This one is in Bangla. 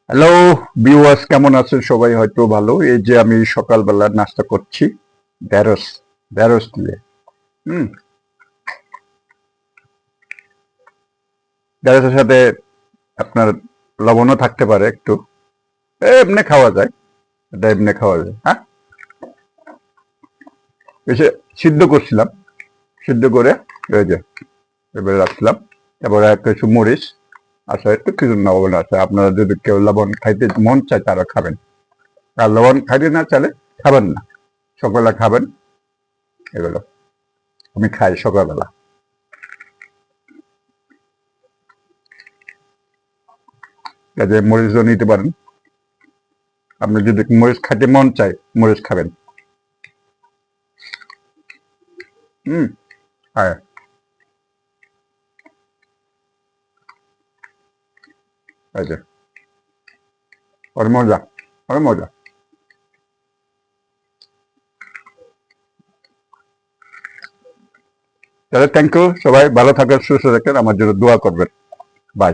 হ্যালো ভিউয়ার্স, কেমন আছেন সবাই? হয়তো ভালো। এই যে আমি সকালবেলা নাস্তা করছি ঢেঁড়স ঢেঁড়স দিয়ে। হুম ঢেঁড়সের সাথে আপনার লবণও থাকতে পারে একটু। এমনি খাওয়া যায়, এটা এমনি খাওয়া যায়। হ্যাঁ, এসে সিদ্ধ করছিলাম, সিদ্ধ করে এই যে এবারে রাখছিলাম। তারপরে কিছু মরিচ আছে, একটু কিছু লবণ আছে। আপনারা যদি কেউ লবণ খাইতে মন চায় তারা খাবেন, আর লবণ খাইতে না চাইলে খাবেন না। সকালে খাবেন এগুলো, আমি খাই সকালবেলা। কাজে মরিচও নিতে পারেন, আপনি যদি মরিচ খাইতে মন চায় মরিচ খাবেন। হুম, হ্যাঁ, এই যে অনেক মজা, অনেক মজা। তাহলে থ্যাংক ইউ, সবাই ভালো থাকেন, সুস্থ থাকেন, আমার জন্য দোয়া করবেন। বাই।